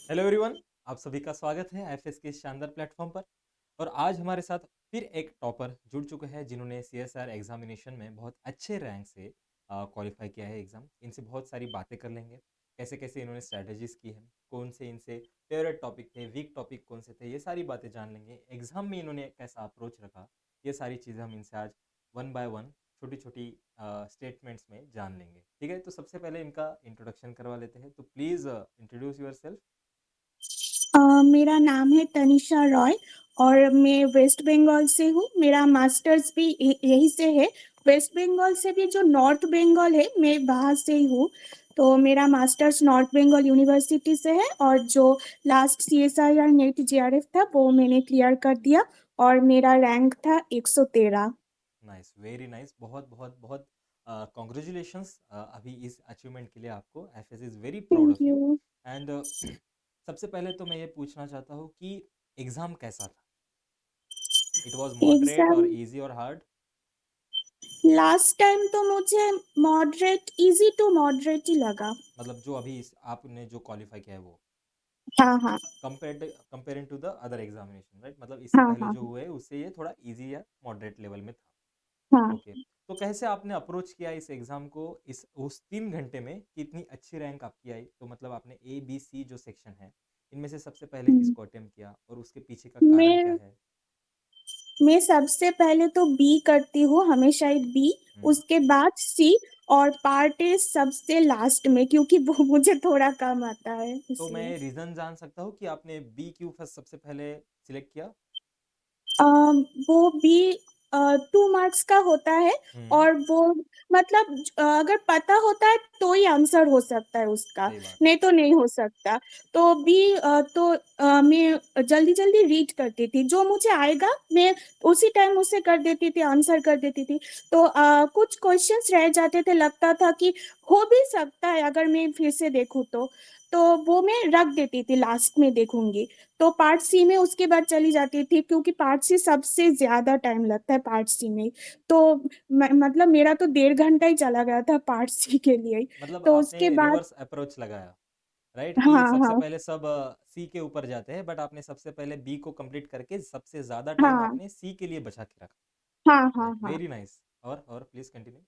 Hello everyone. आप सभी का स्वागत है एफएस के इस शानदार प्लेटफॉर्म पर। और आज हमारे साथ फिर एक टॉपर जुड़ चुके हैं जिन्होंने सीएसआर एग्जामिनेशन में बहुत अच्छे रैंक से क्वालिफाई किया है एग्ज़ाम। इनसे बहुत सारी बातें कर लेंगे, कैसे कैसे इन्होंने स्ट्रैटेजीज की हैं, कौन से इनसे फेवरेट टॉपिक थे, वीक टॉपिक कौन से थे, ये सारी बातें जान लेंगे। एग्ज़ाम में इन्होंने कैसा अप्रोच रखा, ये सारी चीज़ें हम इनसे आज वन बाय वन छोटी छोटी स्टेटमेंट्स में जान लेंगे। ठीक है, तो सबसे पहले इनका इंट्रोडक्शन करवा लेते हैं। तो प्लीज़ इंट्रोड्यूस योर सेल्फ। मेरा नाम है तनिषा रॉय और मैं वेस्ट बंगाल से हूँ। मेरा मास्टर्स भी यहीं से है। वेस्ट बंगाल से भी जो नॉर्थ बंगाल है, मैं वहाँ से ही हूँ। तो मेरा मास्टर्स नॉर्थ बंगाल यूनिवर्सिटी से है और जो लास्ट सीएसआईआर नेट जेआरएफ था वो मैंने क्लियर कर दिया और मेरा रैंक था 113। Nice, very nice. बहुत बहुत बहुत कॉन्ग्रेचुलेशंस अभी इस अचीवमेंट के लिए। आपको FS is very proud thank of you. You. And सबसे पहले तो मैं ये पूछना चाहता हूँ कि एग्ज़ाम कैसा था? इट वाज मॉडरेट एग्जाम और इजी और हार्ड? लास्ट टाइम तो मुझे मॉडरेट, इजी टू मॉडरेट ही लगा। मतलब जो अभी आपने जो क्वालिफाई किया है वो हाँ हाँ। Comparing to the other examination, right? मतलब इससे हाँ पहले हाँ। जो हुए उससे ये थोड़ा इजी या मॉडरेट लेवल में था। हाँ। ओके। तो कैसे आपने अप्रोच किया इस एग्जाम को, इस उस 3 घंटे में कि इतनी अच्छी रैंक आपकी आई? तो मतलब आपने ए बी सी जो सेक्शन है, इनमें से सबसे पहले हम्म। किसको अटेम्प्ट किया और उसके पीछे का कारण क्या मैं है? मैं सबसे पहले तो बी करती हूँ, हमेशा ही बी। हम्म। उसके बाद सी और पार्ट ए सबसे लास्ट में, क्योंकि वो मुझे थोड़ा कम आता है तो इसलिए। मैं रीजन जान सकता हूँ कि आपने बी क्यों फर्स्ट सबसे पहले सिलेक्ट किया? वो भी 2 मार्क्स का होता है हम्म। और वो मतलब अगर पता होता है तो ही आंसर हो सकता है उसका, सही बात। नहीं तो नहीं हो सकता। तो भी तो मैं जल्दी जल्दी रीड करती थी, जो मुझे आएगा मैं उसी टाइम उसे कर देती थी, आंसर कर देती थी। तो कुछ क्वेश्चंस रह जाते थे, लगता था कि हो भी सकता है अगर मैं फिर से देखूँ तो वो मैं रख देती थी, लास्ट में देखूंगी। तो पार्ट सी में उसके बाद चली जाती थी, क्योंकि पार्ट सी सबसे ज्यादा टाइम लगता है पार्ट सी में। तो मतलब मेरा तो 1.5 घंटा ही चला गया था पार्ट सी के लिए ही। मतलब तो आपने उसके बाद रिवर्स अप्रोच लगाया, राइट? कि हाँ सबसे हाँ। पहले सब सी के ऊपर जाते हैं, बट आपने सबसे पहले बी को कंप्लीट करके सबसे ज्यादा टाइम हाँ आपने सी के लिए बचा के रखा। हाँ हाँ राइट, हाँ। Very nice. और प्लीज कंटिन्यू।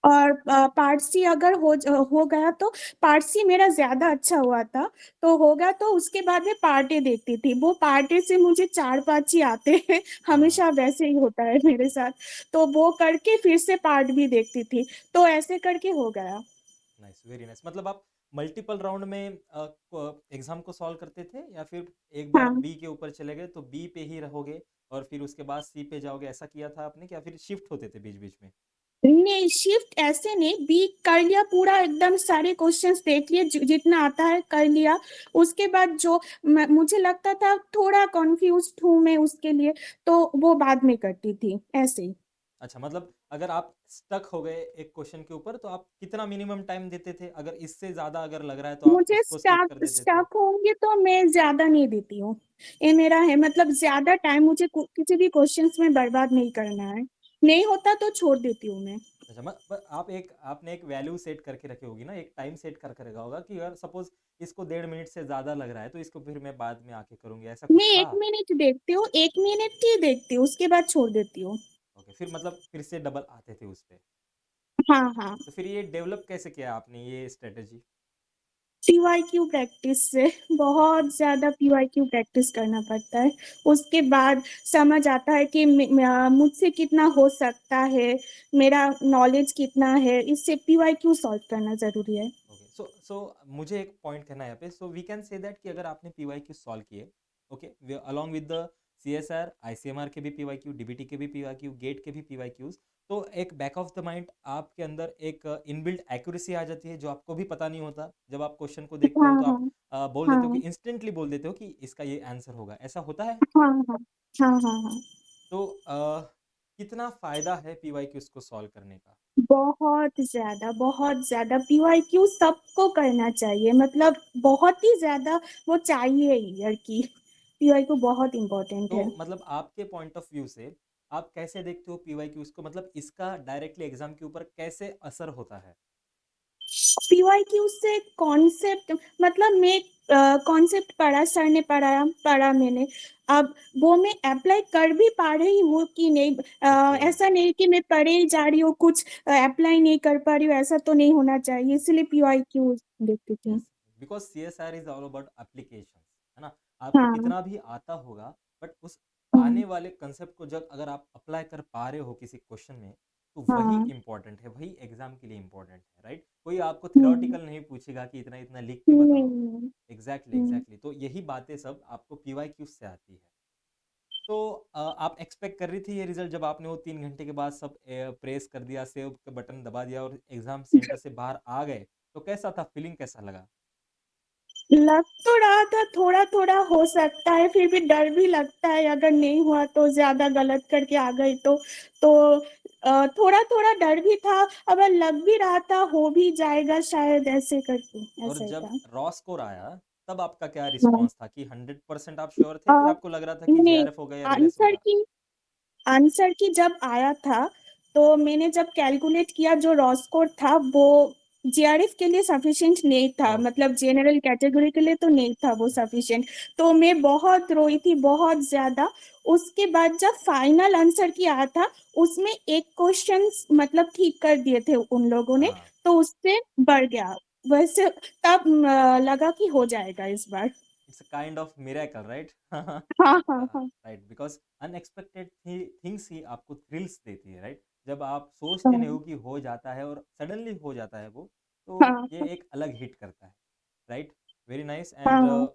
और पार्ट सी अगर हो गया तो पार्ट सी मेरा ज्यादा अच्छा हुआ था, तो होगा तो उसके बाद में पार्ट ए देखती थी। वो पार्ट ए से मुझे 4-5 ही आते हैं हाँ। हमेशा वैसे ही होता है मेरे साथ। तो वो करके फिर से पार्ट भी देखती थी, तो ऐसे करके हो गया। Nice, very nice. मतलब आप मल्टीपल राउंड में एग्जाम को सॉल्व करते थे, या फिर एक बार हाँ। बी के ऊपर चले गए तो बी पे ही रहोगे और फिर उसके बाद सी पे जाओगे, ऐसा किया था आपने? क्या फिर शिफ्ट होते थे बीच बीच में? नहीं, शिफ्ट ऐसे नहीं, बी कर लिया पूरा, एकदम सारे क्वेश्चंस देख लिए, जितना आता है कर लिया। उसके बाद जो मुझे लगता था थोड़ा कंफ्यूज हूँ मैं उसके लिए, तो वो बाद में करती थी ऐसे ही। अच्छा, मतलब अगर आप स्टक हो गए एक क्वेश्चन के ऊपर तो आप कितना मिनिमम टाइम देते थे? अगर इससे ज्यादा अगर लग रहा है तो आप मुझे उसको स्किप कर स्टक देते थे? स्टक होंगे तो मैं ज्यादा नहीं देती हूँ। ये मेरा है, मतलब ज्यादा टाइम मुझे किसी भी क्वेश्चंस में बर्बाद नहीं करना है। नहीं होता तो छोड़ देती हूँ मैं। अच्छा, आपने एक वैल्यू सेट करके रखी होगी ना, एक टाइम सेट करके रखा होगा कि अगर सपोज इसको 1.5 मिनट से ज्यादा लग रहा है तो इसको फिर मैं बाद में आके करूंगी, ऐसा मैं कुछ था? 1 मिनट देखती हूँ, 1 मिनट ही देखती हूँ, उसके बाद छोड़ देती हूँ। ओके, फिर मतलब फिर से डबल आते थे उस पे। हाँ हाँ। तो फिर ये डेवलप कैसे किया आपने ये स्ट्रेटेजी? पीवाईक्यू प्रैक्टिस से, ओके। बहुत ज्यादा पीवाईक्यू प्रैक्टिस करना पड़ता है। उसके बाद समझ आता है कि मुझसे कितना हो सकता है, मेरा नॉलेज कितना है, इससे पीवाईक्यू सॉल्व करना जरूरी है। ओके, सो सो मुझे एक पॉइंट कहना है यहाँ पे। So we can say that कि अगर आपने पीवाई क्यू सॉल्व किए, okay, along with the CSIR ICMR के भी पीवाई क्यू, डीबीटी के भी पीवाई क्यू, गेट के भी पीवाई क्यूज, तो एक बैक ऑफ द माइंड आपके अंदर एक इनबिल्ट एक्यूरेसी आ जाती है जो आपको भी पता नहीं होता। जब आप क्वेश्चन को देखते हो हाँ तो आप हाँ बोल देते हो कि हाँ इंस्टेंटली बोल देते हो कि इसका ये आंसर होगा, ऐसा होता है? हाँ हाँ हाँ हाँ हाँ। तो कितना फायदा है पीवाई क्यूज को सॉल्व करने का? बहुत ज्यादा पीवाईक्यू सबको करना चाहिए, मतलब बहुत ही ज्यादा वो चाहिए ही यार की। पीवाईक्यू बहुत इंपॉर्टेंट तो है। मतलब आपके पॉइंट ऑफ व्यू से आप कैसे देखते हो पीवाई क्यूज को? मतलब इसका डायरेक्टली एग्जाम के ऊपर कैसे असर होता है? पीवाईक्यू से कॉन्सेप्ट, मतलब मैं कॉन्सेप्ट पढ़ा, सर ने पढ़ाया, पढ़ा मैंने। अब वो मैं अप्लाई कर भी पा रही हूँ कि नहीं, ओके। ऐसा नहीं कि मैं पढ़े ही जा रही हूँ, कुछ अप्लाई नहीं कर पा रही हूँ, ऐसा तो नहीं होना चाहिए, इसलिए PYQ देखती थी। Yes, because CSR is all about applications, है ना? आपको हाँ। कितना भी आता होगा, बट उस हम्म, आने वाले कंसेप्ट को जब अगर आप अप्लाई कर पा रहे हो किसी क्वेश्चन में, तो वही हाँ। इंपॉर्टेंट है, वही एग्जाम के लिए इंपॉर्टेंट है, राइट? कोई आपको हम्म, थियोरटिकल नहीं पूछेगा कि इतना इतना लिख के बताओ। नहीं। एग्जैक्टली हम्म, एग्जैक्टली, तो यही बातें सब आपको पीवाईक्यू से आती है। तो आप एक्सपेक्ट कर रही थी ये रिजल्ट जब आपने वो 3 घंटे के बाद सब प्रेस कर दिया, सेव का बटन दबा दिया और एग्जाम सेंटर से बाहर आ गए, तो कैसा था, फीलिंग कैसा लगा? लग तो रहा था थोड़ा थोड़ा हो सकता है, फिर भी डर भी लगता है, अगर नहीं हुआ तो, ज्यादा गलत करके आ गई तो थोड़ा थोड़ा डर भी था। अब लग भी रहा था हो भी जाएगा शायद, ऐसे करके, और ऐसा ही जब था। रॉ स्कोर आया, तब आपका क्या हाँ। रिस्पॉन्स था कि 100% आप श्योर थे, अ, कि आपको लग रहा था कि नहीं, जेआरएफ होगा या रिलेस आंसर होगा? की आंसर की जब आया था, तो मैंने जब कैलकुलेट किया, जो रॉ स्कोर था वो JRF के लिए सफिशिएंट नहीं था, ओके। मतलब जनरल कैटेगरी के लिए तो नहीं था वो सफिशिएंट। तो मैं बहुत रोई थी, बहुत ज्यादा। उसके बाद जब फाइनल आंसर की आया था, उसमें एक क्वेश्चन मतलब ठीक कर दिए थे उन लोगों ने, हाँ, तो उससे बढ़ गया। वैसे तब लगा कि हो जाएगा इस बार। It's a kind of miracle, right? हाँ हाँ हाँ राइट, बिकॉज अनएक्सपेक्टेड थिंग्स ही आपको थ्रिल्स देती है, राइट? जब आप सोचते नहीं हाँ हो कि हो जाता है और सडनली हो जाता है वो, तो ये हाँ एक अलग हिट करता है, राइट? Very nice. हाँ एंड हाँ।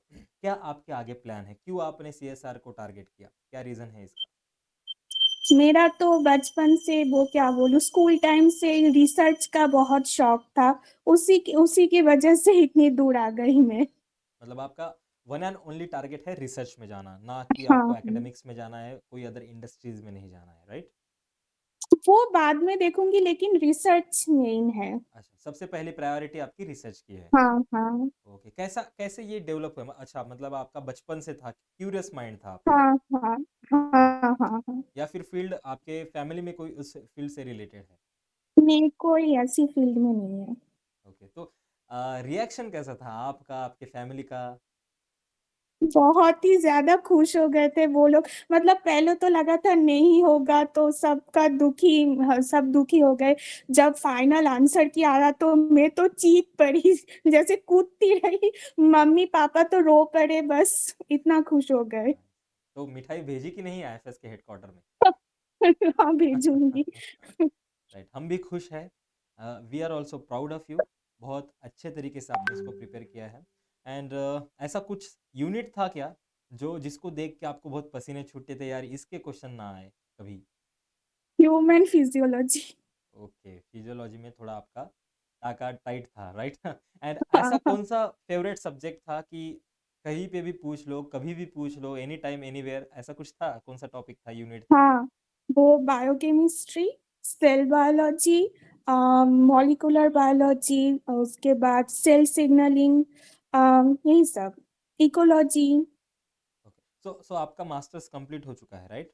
क्या आपके आगे प्लान है, क्यों आपने सीएसआर को टारगेट किया, क्या रीजन है इसका? मेरा तो बचपन से, वो क्या बोलूं, स्कूल टाइम से रिसर्च का बहुत शौक था। उसी की वजह से इतनी दूर आ गई मैं। मतलब आपका वन एंड ओनली टारगेट है रिसर्च में जाना, ना कि हाँ आपको हाँ। एकेडमिक्स में जाना है, कोई अदर इंडस्ट्रीज में नहीं जाना है, राइट? वो बाद में देखूंगी, लेकिन रिसर्च मेन है। अच्छा, सबसे पहली प्रायोरिटी आपकी रिसर्च की है। हाँ हाँ ओके, कैसा कैसे ये डेवलप हुआ, अच्छा मतलब आपका बचपन से था, क्यूरियस माइंड था आपका? हाँ हाँ हाँ हाँ हाँ। या फिर फील्ड आपके फैमिली में कोई उस फील्ड से रिलेटेड है? नहीं, कोई ऐसी फील्ड में नहीं है। ओके, तो रिएक्शन कैसा था आपका, आपके फैमिली का? बहुत ही ज्यादा खुश हो गए थे वो लोग। मतलब पहले तो लगा था नहीं होगा, तो सबका दुखी, सब दुखी हो गए। जब फाइनल आंसर की आया तो मैं तो चीख पड़ी, जैसे कूदती रही। मम्मी पापा तो रो पड़े, बस इतना खुश हो गए। तो मिठाई भेजी कि नहीं आईएफएस के हेडक्वार्टर में? हाँ, भेजूंगी। राइट, हम भी खुश हैं, we are also proud of you. बहुत अच्छे तरीके से आपने इसको प्रिपेयर किया है। एंड ऐसा कुछ यूनिट था क्या जो जिसको देख के आपको बहुत पसीने छूटते थे, यार इसके क्वेश्चन ना आए कभी? Human physiology. ओके, फिजियोलॉजी में थोड़ा आपका टाका टाइट था, राइट? एंड ऐसा हाँ हाँ कौन सा फेवरेट सब्जेक्ट था कि कहीं पे भी पूछ लो, कभी भी पूछ लो, एनी टाइम एनीवेयर, ऐसा कुछ था, कौन सा टॉपिक था, यूनिट था? हाँ। वो biochemistry, cell biology, molecular biology, उसके बाद सेल सिग्नलिंग, यही सब, इकोलॉजी। ओके, सो आपका मास्टर्स कंप्लीट हो चुका है, राइट?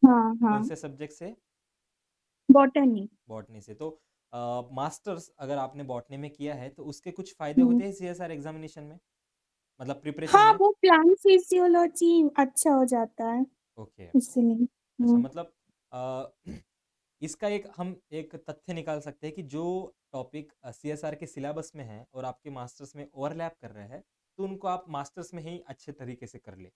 हाँ कौन हाँ। से सब्जेक्ट से? बॉटनी। बॉटनी से। तो मास्टर्स अगर आपने बॉटनी में किया है, तो उसके कुछ फायदे हम्म। होते हैं सीएसआर एग्जामिनेशन में, मतलब प्रिपरेशन हाँ, में? वो प्लांट फिजियोलॉजी अच्छा हो जाता है, ओके। इसलिए। अच्छा, हम्म मतलब अ, इसका एक हम एक तथ्य निकाल सकते हैं कि जो टॉपिक सीएसआर के सिलेबस में है और आपके मास्टर्स में ओवरलैप कर रहे हैं, तो उनको आप मास्टर्स में ही अच्छे तरीके से कर ले,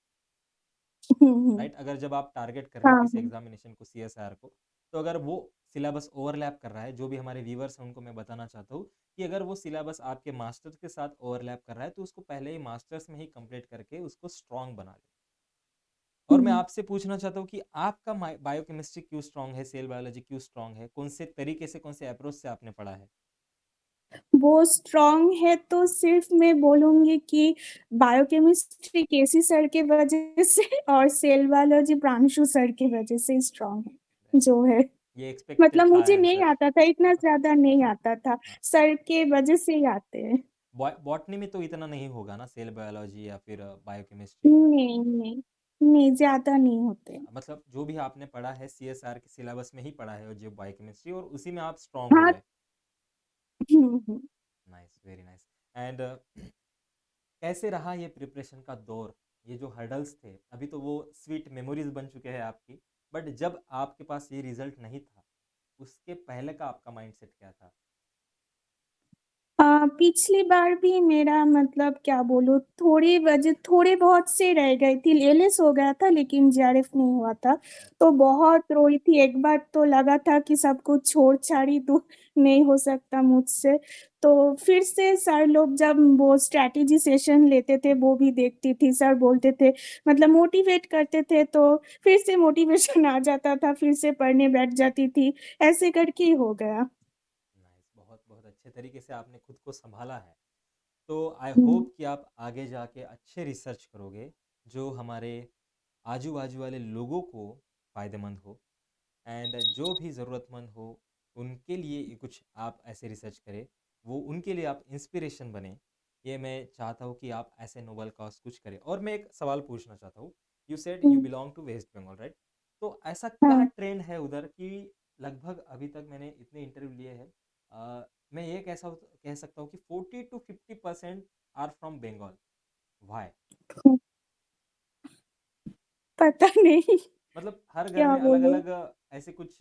हम्म। राइट? अगर जब आप टारगेट कर रहे हाँ हो किसी हाँ। एग्जामिनेशन को, सीएसआर को, तो अगर वो सिलेबस ओवरलैप कर रहा है, जो भी हमारे व्यूवर्स हैं उनको मैं बताना चाहता हूँ कि अगर वो सिलेबस आपके मास्टर्स के साथ ओवरलैप कर रहा है, तो उसको पहले ही मास्टर्स में ही कंप्लीट करके उसको स्ट्रांग बना ले। और मैं हम्म। आपसे पूछना चाहता हूँ कि आपका बायोकेमिस्ट्री क्यों स्ट्रांग है, सेल बायोलॉजी क्यों स्ट्रांग है, कौन से तरीके से, कौन से अप्रोच से आपने पढ़ा है? वो स्ट्रांग है तो सिर्फ मैं बोलूंगी कि बायोकेमिस्ट्री केसी सर के वजह से, और सेल बायोलॉजी प्रांशु सर की वजह से स्ट्रांग है जो है। ये एक्सपेक्टेड मतलब था मुझे नहीं आंसर। आता था, इतना ज्यादा नहीं आता था, सर के वजह से ही आते हैं। बॉटनी में तो इतना नहीं होगा ना, सेल बायोलॉजी या फिर बायोकेमिस्ट्री? नहीं नहीं नहीं, ज्यादा नहीं होते। मतलब जो भी आपने पढ़ा है सीएसआर के सिलेबस में ही पढ़ा है, और जो बायोकेमिस्ट्री, और उसी में आप स्ट्रांग हो हाँ। गए। Hmm, hmm. Nice, very nice. And कैसे रहा ये प्रिपरेशन का दौर? ये जो हर्डल्स थे, अभी तो वो स्वीट मेमोरीज़ बन चुके हैं आपकी, बट जब आपके पास ये रिज़ल्ट नहीं था, उसके पहले का आपका माइंडसेट क्या था? पिछली बार भी मेरा मतलब क्या बोलूँ थोड़े बहुत से रह गई थी, एलएस हो गया था लेकिन जेआरएफ नहीं हुआ था। तो बहुत रोई थी, एक बार तो लगा था कि सब कुछ छोड़-छाड़ ही दूँ, नहीं हो सकता मुझसे। तो फिर से सर लोग जब वो स्ट्रैटेजी सेशन लेते थे वो भी देखती थी, सर बोलते थे मतलब मोटिवेट करते थे तो फिर से मोटिवेशन आ जाता था, फिर से पढ़ने बैठ जाती थी, ऐसे करके ही हो गया। नाइस, बहुत बहुत अच्छे तरीके से आपने खुद को संभाला है। तो आई हुँ, होप कि आप आगे जाके अच्छे रिसर्च करोगे, जो हमारे आजू-बाजू वाले लोगों को फ़ायदेमंद हो, एंड जो भी ज़रूरतमंद हो, उनके लिए ये कुछ आप ऐसे रिसर्च करें, वो उनके लिए आप इंस्पिरेशन बने। ये मैं चाहता हूँ कि आप ऐसे नोबल कॉज़ कुछ करें। और मैं एक सवाल पूछना चाहता हूँ, यू सेड हुँ, you belong to West Bengal, right? तो ऐसा क्या हाँ। ट्रेंड है उधर कि लगभग अभी तक मैंने इतने इंटरव्यू लिए हैं, मैं ये कह सकता हूँ कि 40 to 50% are from Bengal. Why? पता नहीं मतलब हर घर क्या में बोलूँ? अलग-अलग ऐसे कुछ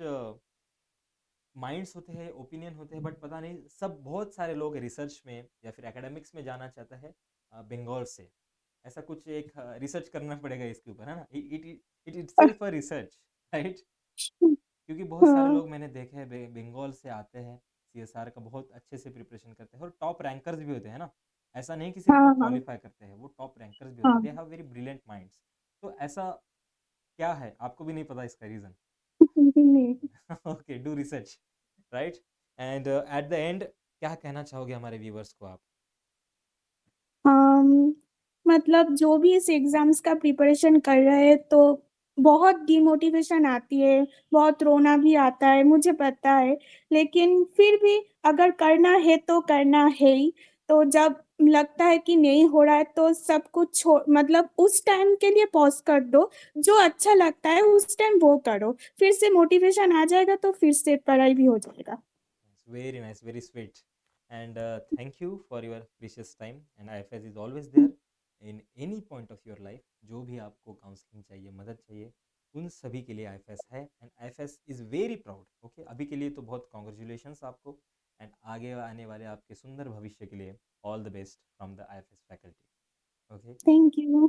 माइंड्स होते हैं, ओपिनियन होते हैं, बट पता नहीं सब बहुत सारे लोग रिसर्च में या फिर एकेडमिक्स में जाना चाहता है बंगाल से। ऐसा कुछ एक रिसर्च करना पड़ेगा इसके ऊपर, है ना? It itself a research, right? क्योंकि बहुत सारे हाँ, लोग मैंने देखे हैं बंगाल से आते हैं, सीएसआर का बहुत अच्छे से प्रिपरेशन करते हैं और टॉप रैंकर्स भी होते हैं ना। ऐसा नहीं कि सिर्फ वो हाँ, हाँ, क्वालिफाई करते हैं, वो टॉप रैंकर्स भी होते हाँ। हैं, they have very brilliant minds. तो ऐसा क्या है, आपको भी नहीं पता इसका रीज़न? नहीं। Okay, do research, right? And at the end क्या कहना चाहोगे हमारे व्यूअर्स को आप? अम, मतलब जो भी इस एग्ज़ाम्स का प्रिपरेशन कर रहे हैं तो बहुत डिमोटिवेशन आती है, बहुत रोना भी आता है, मुझे पता है। लेकिन फिर भी अगर करना है तो करना है ही। तो जब लगता है कि नहीं हो रहा है तो सब कुछ मतलब उस टाइम के लिए पॉज़ कर दो, जो अच्छा लगता है उस टाइम वो करो। फिर से मोटिवेशन आ जाएगा तो फिर से पढ़ाई भी हो जाएगा। Very nice, very sweet. And thank you for your precious time. And IFS is always there in any point of your life. जो भी आपको काउंसलिंग चाहिए, मदद चाहिए, उन सभी के लिए आईएफएस है। And IFS is very proud. Okay, अभी के लिए तो बहुत कॉन्ग्रेचुलेशंस आपको, एंड आगे आने वाले आपके सुंदर भविष्य के लिए all the best from the IFS faculty. Okay. Thank you.